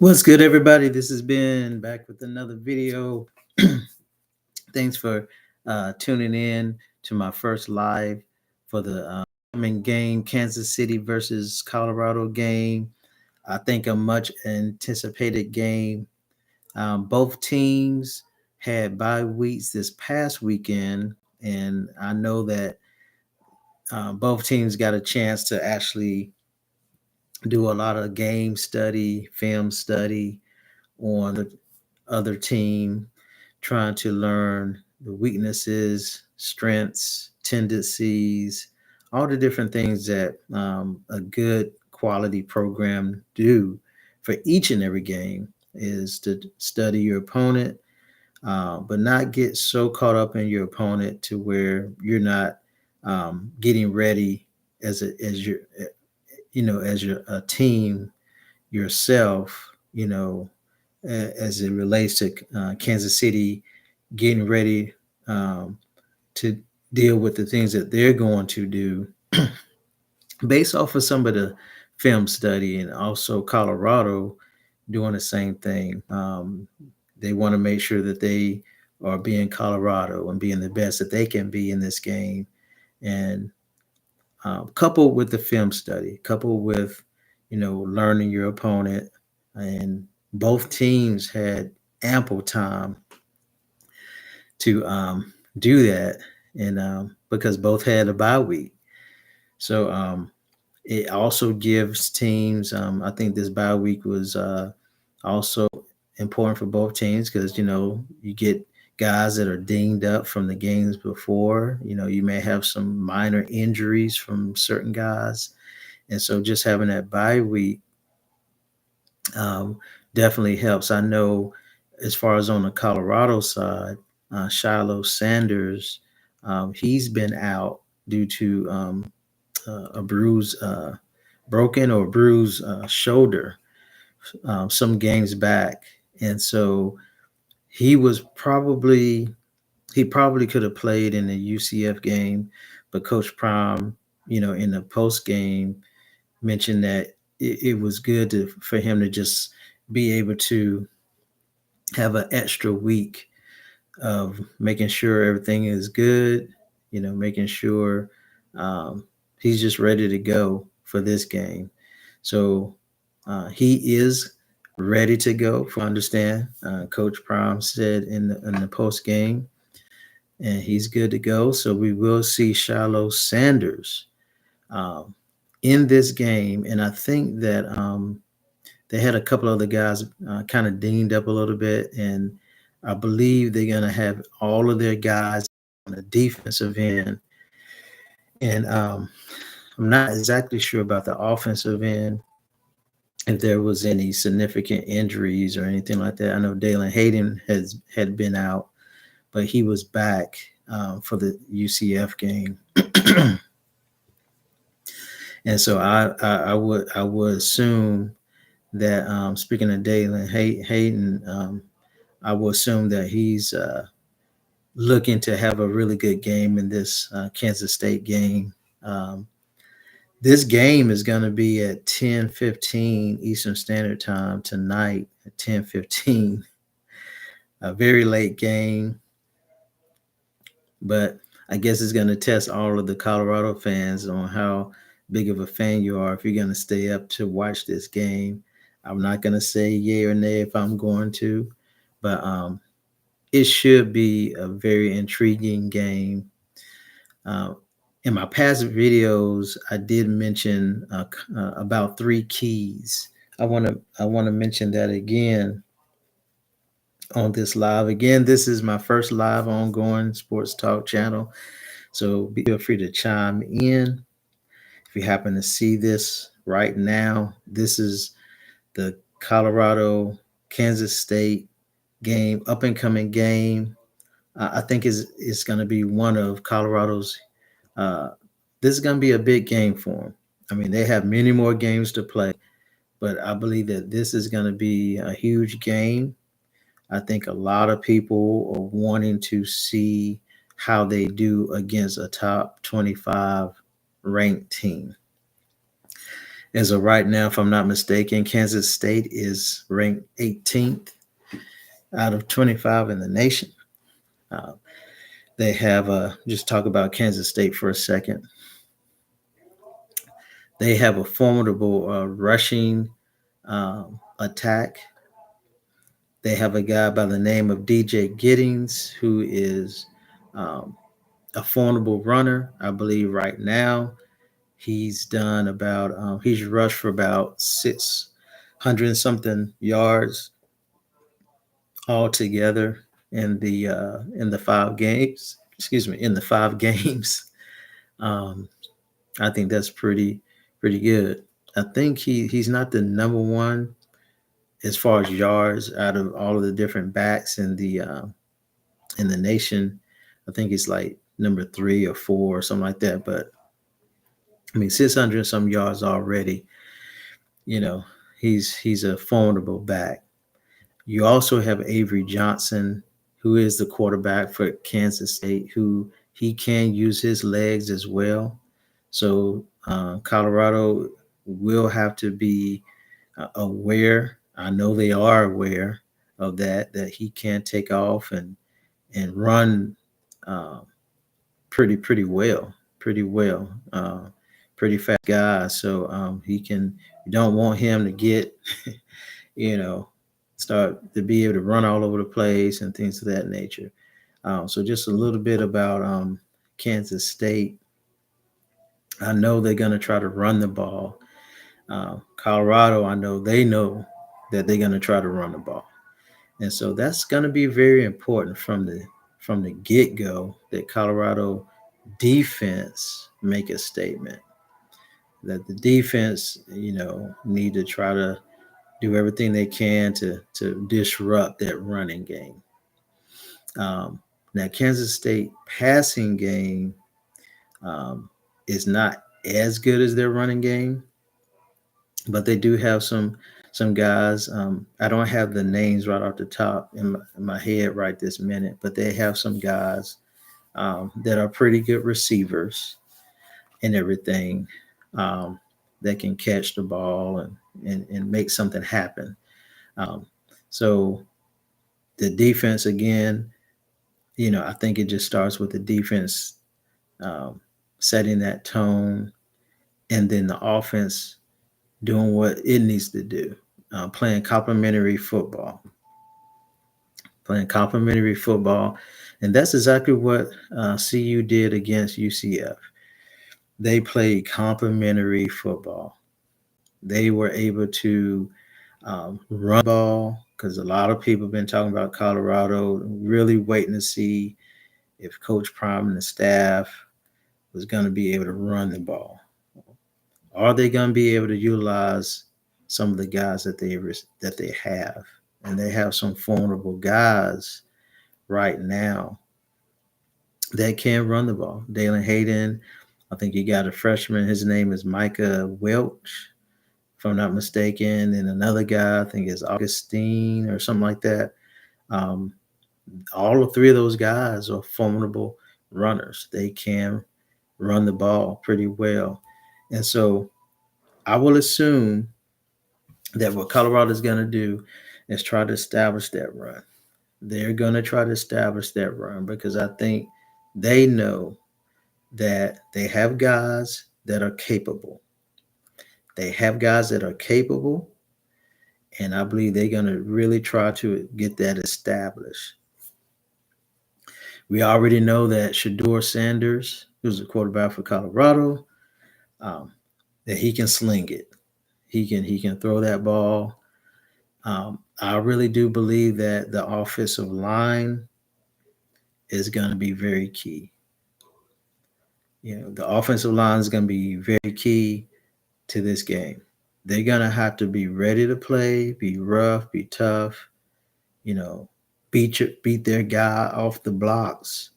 What's good, everybody? This has been back with another video. Thanks for tuning in to my first live for the upcoming game, Kansas City versus Colorado game. I think a much anticipated game. Both teams had bye weeks this past weekend, and I know that both teams got a chance to actually do a lot of game study, film study on the other team, trying to learn the weaknesses, strengths, tendencies, all the different things that a good quality program do for each and every game is to study your opponent, but not get so caught up in your opponent to where you're not getting ready as your as your a team yourself, as it relates to Kansas City getting ready to deal with the things that they're going to do based off of some of the film study, and also Colorado doing the same thing. They want to make sure that they are being Colorado and being the best that they can be in this game. And coupled with the film study, coupled with, learning your opponent, and both teams had ample time to do that, and because both had a bye week, so it also gives teams. I think this bye week was also important for both teams because you get guys that are dinged up from the games before. You may have some minor injuries from certain guys, and so just having that bye week um, definitely helps. I know as far as on the Colorado side, Shiloh Sanders, he's been out due to a bruise, broken or bruised shoulder some games back. And so he was probably, he probably could have played in the UCF game, but Coach Prime, in the post game mentioned that it was good for him to just be able to have an extra week of making sure everything is good, making sure he's just ready to go for this game. So he is ready to go. For understand, Coach Prime said in the post game, and he's good to go. So we will see Shiloh Sanders um, in this game, and I think that they had a couple other guys kind of dinged up a little bit, and I believe they're going to have all of their guys on the defensive end. And I'm not exactly sure about the offensive end, if there was any significant injuries or anything like that. I know Dalen Hayden had been out, but he was back for the UCF game. And so I would assume that speaking of Dalen Hayden, I will assume that he's looking to have a really good game in this Kansas State game. Um, this game is going to be at 10:15 Eastern Standard Time tonight at 10:15. A very late game, but I guess it's going to test all of the Colorado fans on how big of a fan you are if you're going to stay up to watch this game. I'm not going to say yay or nay if I'm going to, but it should be a very intriguing game. Uh, in my past videos, I did mention about three keys. I want to mention that again on this live. Again, this is my first live ongoing sports talk channel, so feel free to chime in if you happen to see this right now. This is the Colorado Kansas State game, up and coming game. I think is going to be one of Colorado's. Uh, this is going to be a big game for them. I mean, they have many more games to play, but I believe that this is going to be a huge game. I think a lot of people are wanting to see how they do against a top 25 ranked team. As of right now, if I'm not mistaken, Kansas State is ranked 18th out of 25 in the nation. Uh, they have just talk about Kansas State for a second. They have a formidable rushing attack. They have a guy by the name of DJ Giddings, who is um, a formidable runner. I believe right now he's done about he's rushed for about 600 and something yards altogether in the 5 games. Excuse me, in the 5 games. Um, I think that's pretty good. I think he's not the number one as far as yards out of all of the different backs in the nation. I think it's like number 3 or 4 or something like that. But I mean, 600 some yards already. You know, he's a formidable back. You also have Avery Johnson, who is the quarterback for Kansas State, who he can use his legs as well. So Colorado will have to be aware. I know they are aware of that he can take off and run uh, pretty well, pretty well, pretty fast guy. So he can. You don't want him to get, you know, start to be able to run all over the place and things of that nature. So just a little bit about Kansas State. I know they're going to try to run the ball. Colorado, I know that they're going to try to run the ball, and so that's going to be very important from the get go that Colorado defense make a statement that the defense, need to try to do everything they can to disrupt that running game. Now, Kansas State passing game um, is not as good as their running game, but they do have some guys. I don't have the names right off the top in my head right this minute, but they have some guys that are pretty good receivers and everything um, that can catch the ball and make something happen. Um, so the defense again, I think it just starts with the defense um, setting that tone, and then the offense doing what it needs to do, playing complementary football, and that's exactly what CU did against UCF. They played complementary football. They were able to run the ball because a lot of people have been talking about Colorado, really waiting to see if Coach Prime and the staff was going to be able to run the ball. Are they going to be able to utilize some of the guys that they have? And they have some formidable guys right now that can run the ball. Dalen Hayden, I think you got a freshman. His name is Micah Welch, if I'm not mistaken, and another guy I think is Augustine or something like that. Um, all three of those guys are formidable runners. They can run the ball pretty well, and so I will assume that what Colorado is going to do is try to establish that run. They're going to try to establish that run because I think they know that they have guys that are capable. They have guys that are capable, and I believe they're going to really try to get that established. We already know that Shador Sanders, who's a quarterback for Colorado, um, that he can sling it. He can throw that ball. I really do believe that the offensive line is going to be very key. The offensive line is going to be very key to this game. They're going to have to be ready to play, be rough, be tough, you know, beat their guy off the blocks,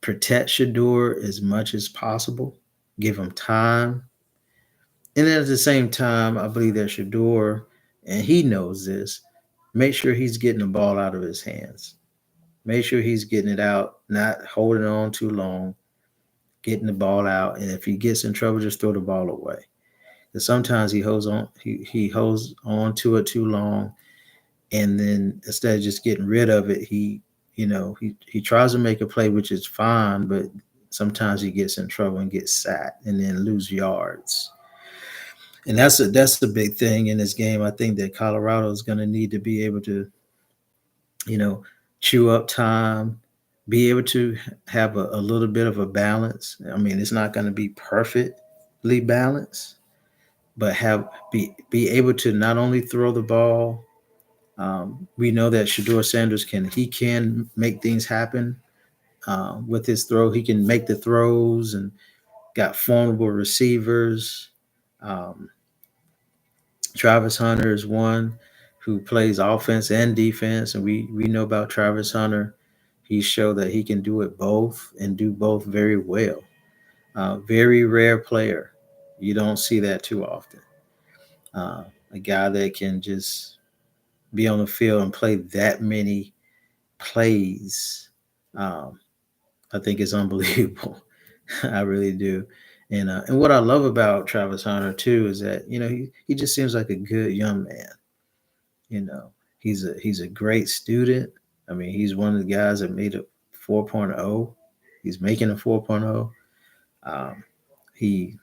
protect Shador as much as possible, give him time. And then at the same time, I believe that Shador, and he knows this, make sure he's getting the ball out of his hands. Make sure he's getting it out, not holding on too long, getting the ball out. And if he gets in trouble, just throw the ball away. And sometimes he holds on to it too long, and then instead of just getting rid of it, he tries to make a play, which is fine, but sometimes he gets in trouble and gets sacked and then lose yards. And that's a big thing in this game. I think that Colorado is going to need to be able to, you know, chew up time, be able to have a little bit of a balance. I mean, it's not going to be perfectly balanced, but be able to not only throw the ball. We know that Shador Sanders can make things happen with his throw. He can make the throws and got formidable receivers. Um, Travis Hunter is one who plays offense and defense, and we know about Travis Hunter. He showed that he can do it both and do both very well. Very rare player. You don't see that too often. Uh, a guy that can just be on the field and play that many plays. Um, I think it's unbelievable. I really do. And what I love about Travis Hunter too is that he just seems like a good young man. You know, he's a great student. I mean, he's one of the guys that made a 4.0. He's making a 4.0. Um, he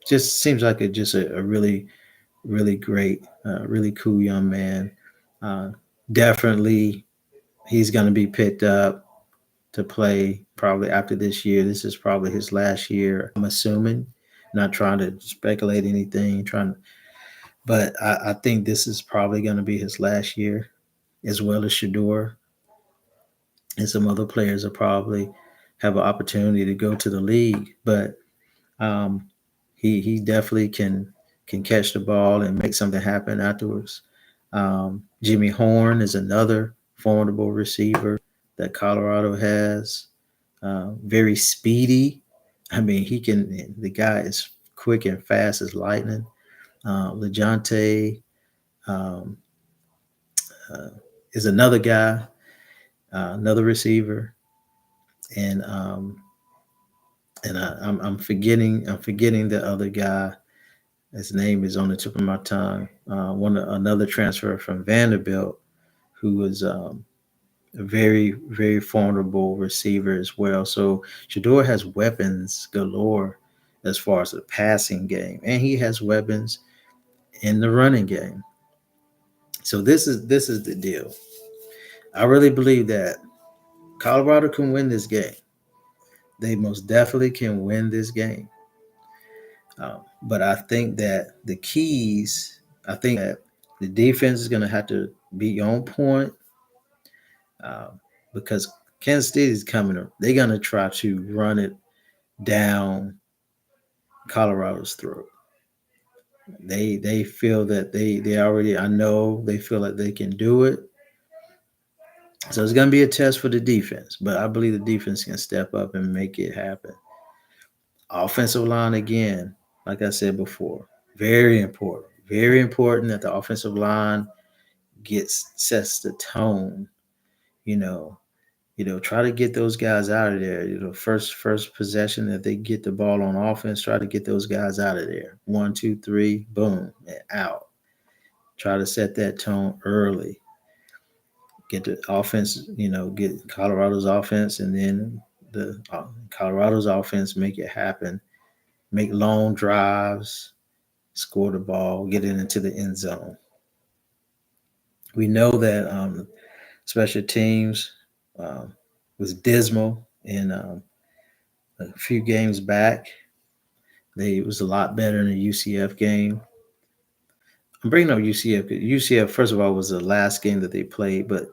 just seems like a really great, really cool young man. Uh, Definitely, he's going to be picked up to play probably after this year. This is probably his last year. I'm assuming, not trying to speculate anything, but I think this is probably going to be his last year, as well as Shador and some other players will probably have an opportunity to go to the league. But um, he definitely can catch the ball and make something happen afterwards. Jimmy Horn is another formidable receiver that Colorado has. Very speedy. I mean, he can. The guy is quick and fast as lightning. Lejonte um, uh, is another guy, another receiver, and I'm forgetting the other guy. His name is on the tip of my tongue. Another transfer from Vanderbilt, who was a very formidable receiver as well. So Shador has weapons galore as far as the passing game, and he has weapons in the running game. So this is the deal. I really believe that Colorado can win this game. They most definitely can win this game. But I think that the keys, I think that the defense is going to have to be on point um, because Kansas City is coming. They're going to try to run it down Colorado's throat. They feel that they already. I know they feel like they can do it. So it's going to be a test for the defense, but I believe the defense can step up and make it happen. Offensive line again, like I said before, very important. Very important that the offensive line sets the tone. You know, try to get those guys out of there. First possession that they get the ball on offense, try to get those guys out of there. 1, 2, 3, boom, and out. Try to set that tone early. Get the offense, get Colorado's offense, and then the Colorado's offense make it happen. Make long drives, score the ball, get it into the end zone. We know that special teams um, was dismal in a few games back. It was a lot better in the UCF game. I'm bringing up UCF. UCF, first of all, was the last game that they played, but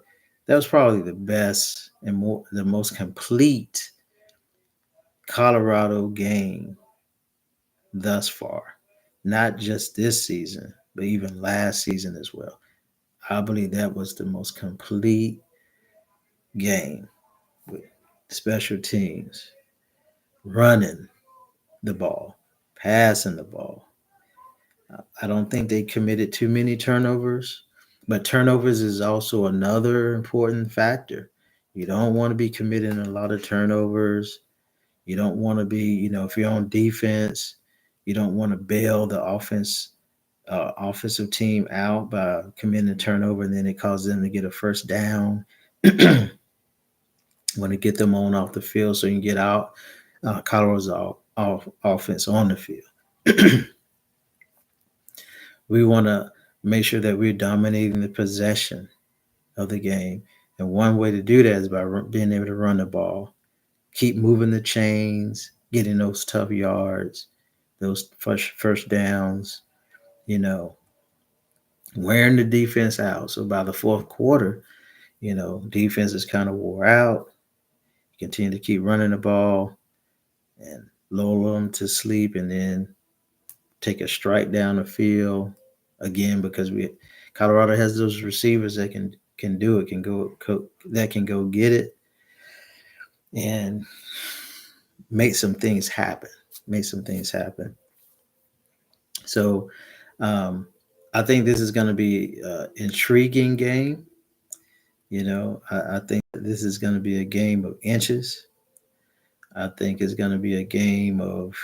that was probably the best and the most complete Colorado game thus far. Not just this season, but even last season as well. I believe that was the most complete game with special teams running the ball, passing the ball. I don't think they committed too many turnovers, but turnovers is also another important factor. You don't want to be committing a lot of turnovers. You don't want to be, if you're on defense, You don't want to bail the offensive team out by committing a turnover, and then it causes them to get a first down. Want to get them on off the field so you can get out Colorado's offense on the field. We want to make sure that we're dominating the possession of the game. And one way to do that is by being able to run the ball, keep moving the chains, getting those tough yards, those first downs, you know, wearing the defense out. So by the fourth quarter, defense is kind of wore out. You continue to keep running the ball and lull them to sleep, and then take a strike down the field again, because Colorado has those receivers that can do it, that can go get it and make some things happen. Make some things happen. So I think this is going to be an intriguing game. I think this is going to be a game of inches. I think it's going to be a game of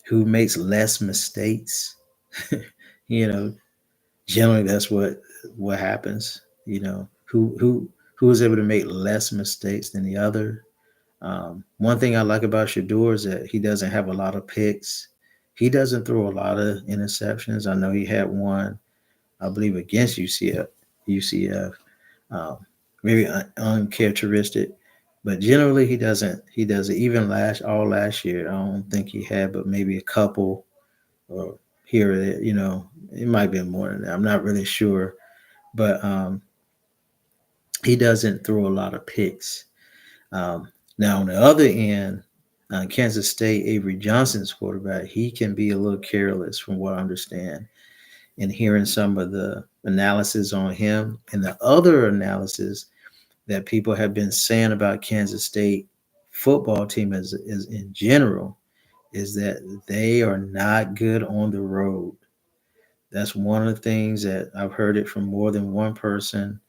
who makes less mistakes. you know, Generally that's what happens. Who is able to make less mistakes than the other. One thing I like about Shador is that he doesn't have a lot of picks. He doesn't throw a lot of interceptions. I know he had one, I believe, against UCF. UCF, very uncharacteristic, but generally he doesn't. He doesn't. Even last year, I don't think he had, but maybe a couple or here or there. It might be more than that. I'm not really sure, but he doesn't throw a lot of picks. Now, on the other end, Kansas State, Avery Johnson's quarterback, he can be a little careless from what I understand. And hearing some of the analysis on him and the other analysis that people have been saying about Kansas State football team is in general, is that they are not good on the road. That's one of the things that I've heard it from more than one person.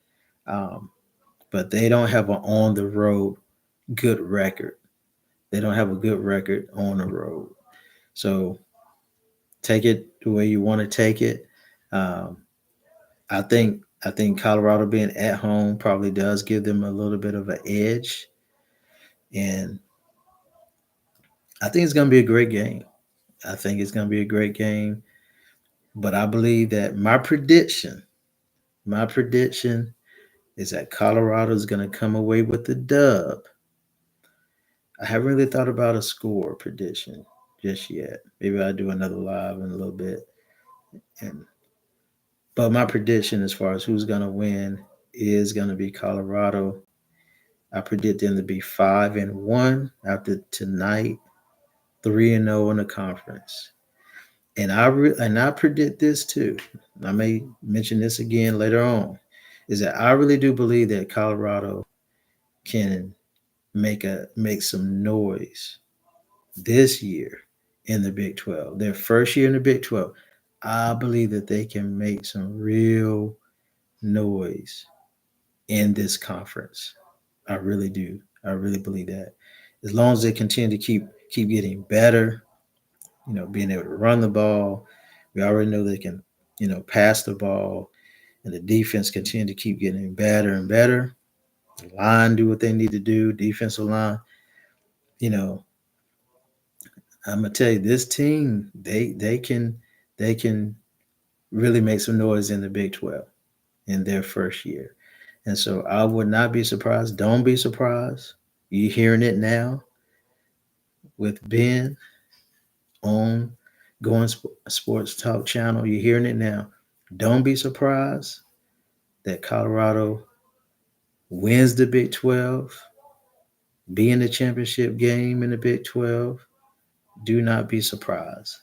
But they don't have an on the road good record. They don't have a good record on the road. So take it the way you want to take it. Um, I think Colorado being at home probably does give them a little bit of an edge, and I think it's going to be a great game. I think it's going to be a great game, but I believe that my prediction is that Colorado is going to come away with the dub. I haven't really thought about a score prediction just yet. Maybe I'll do another live in a little bit. And but my prediction as far as who's gonna win is gonna be Colorado. I predict them to be 5-1 after tonight, 3-0 in the conference. And I predict this too. I may mention this again later on. Is that I really do believe that Colorado can make some noise this year in the Big 12. Their first year in the Big 12. I believe that they can make some real noise in this conference. I really do. I really believe that. As long as they continue to keep getting better, being able to run the ball, we already know they can, pass the ball, and the defense continue to keep getting better and better. The line do what they need to do, defensive line. You know, I'm gonna tell you, this team, they can really make some noise in the Big 12 in their first year. And so I would not be surprised. Don't be surprised. You're hearing it now with Ben on Going Sports Talk channel. You're hearing it now. Don't be surprised that Colorado wins the Big 12, be in the championship game in the Big 12. Do not be surprised.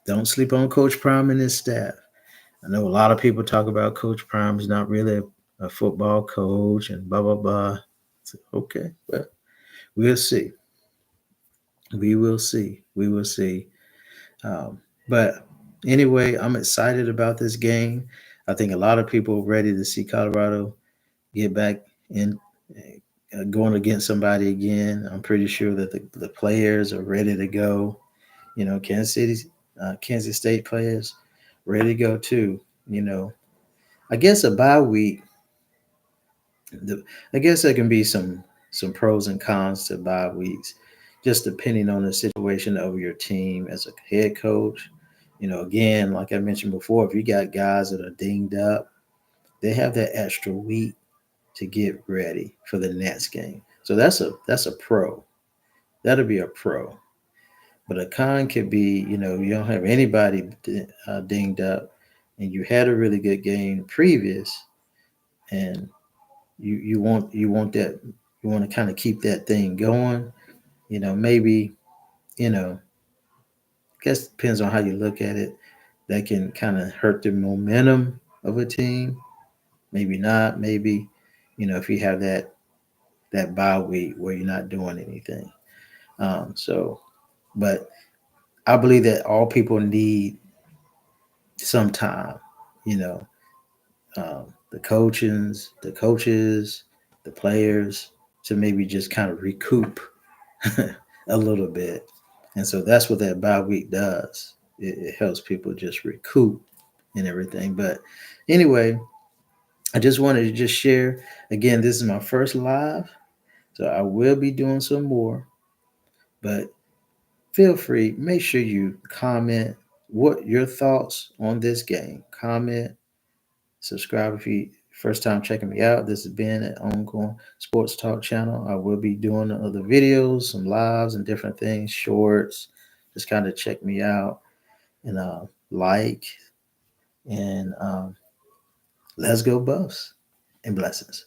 Don't sleep on Coach Prime and his staff. I know a lot of people talk about Coach Prime is not really a football coach and blah, blah, blah. Okay, well, we'll see. We will see. We will see. But anyway, I'm excited about this game. I think a lot of people are ready to see Colorado get back in, going against somebody again. I'm pretty sure that the players are ready to go. Kansas State players ready to go too. I guess a bye week. I guess there can be some pros and cons to bye weeks, just depending on the situation of your team as a head coach. Again, like I mentioned before, if you got guys that are dinged up, they have that extra week to get ready for the next game. So that's a pro. That'll be a pro. But a con could be, you don't have anybody dinged up, and you had a really good game previous, and you want that you want to kind of keep that thing going. Maybe I guess it depends on how you look at it. That can kind of hurt the momentum of a team. Maybe not. Maybe if you have that bye week where you're not doing anything. So, but I believe that all people need some time. You know, the coaches, the players, to maybe just kind of recoup a little bit. And so that's what that bye week does. It helps people just recoup and everything. But anyway, I just wanted to just share. Again, this is my first live, so I will be doing some more. But feel free, make sure you comment what your thoughts on this game. Comment, subscribe if you first time checking me out. This has been an ongoing sports talk channel. I will be doing other videos, some lives and different things, shorts. Just kind of check me out and like and let's go Buffs and blessings.